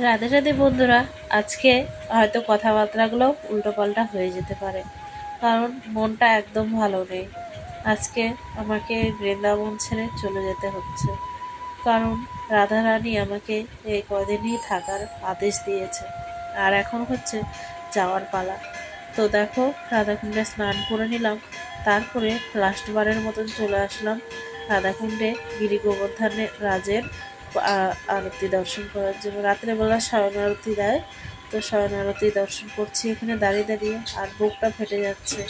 রাধে রাধে বন্ধুরা, আজকে হয়তো কথাবার্তাগুলো উল্টোপাল্টা হয়ে যেতে পারে, কারণ মনটা একদম ভালো নেই। আজকে আমাকে বৃন্দাবন ছেড়ে চলে যেতে হচ্ছে, কারণ রাধারানী আমাকে এই কদিনই থাকার আদেশ দিয়েছে, আর এখন হচ্ছে যাওয়ার পালা। তো দেখো, রাধাকুণ্ডে স্নান করে নিলাম, তারপরে লাস্টবারের মতন চলে আসলাম রাধাকুণ্ডে গিরি গোবর্ধনের রাজের আরতি দর্শন করার জন্য। রাত্রেবেলা শয়ন আরতি দেয়, তো শয়ন আরতি দর্শন করছি এখানে দাঁড়িয়ে দাঁড়িয়ে, আর বুকটা ফেটে যাচ্ছে।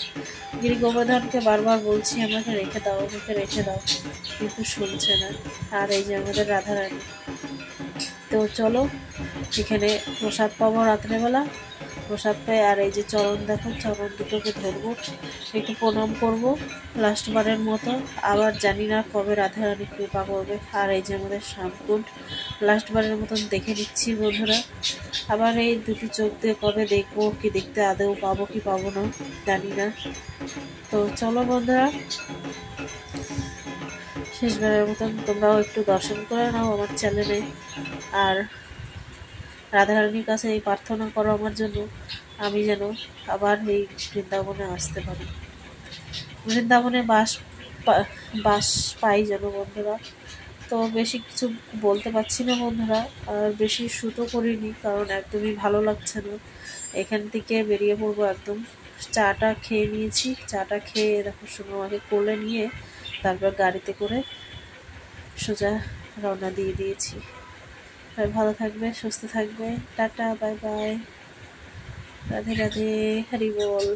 গিরি গোবর্ধনকে বারবার বলছি আমাকে রেখে দাও, আমাকে রেখে দাও, কিন্তু শুনছে না। আর এই যে আমাদের রাধারানী। তো চলো, এখানে প্রসাদ পাবো রাত্রেবেলা, প্রসাদ পাই। আর এই যে চরণ দেখো, চরণ দুটোকে ধরবো, একটু প্রণাম করবো লাস্টবারের মতো। আবার জানি না কবে রাধারানী কৃপা করবে। আর এই যে আমাদের শ্যামকুণ্ড, লাস্টবারের মতন দেখে নিচ্ছি বন্ধুরা। আবার এই দুটি চোখ দিয়ে কবে দেখবো, কি দেখতে আদৌ পাবো কি পাবো না জানি না। তো চলো বন্ধুরা, শেষবারের মতন তোমরাও একটু দর্শন করে নাও আমার চ্যানেলে। আর রাধারানীর কাছে এই প্রার্থনা করো আমার জন্য, আমি যেন আবার এই বৃন্দাবনে আসতে পারি, বৃন্দাবনে বাস পাই যেন বন্ধুরা। তো বেশি কিছু বলতে পারছি না বন্ধুরা, আর বেশি শ্যুটও করিনি, কারণ একদমই ভালো লাগছে না। এখান থেকে বেরিয়ে পড়বো একদম। চাটা খেয়ে নিয়েছি, চাটা খেয়ে দেখো শুনো আমাকে কোলে নিয়ে তারপর গাড়িতে করে সোজা রওনা দিয়ে দিয়েছি। ভালো থাকবে, সুস্থ থাকবে, tata, bye bye, Radhe Radhe, Hari বল।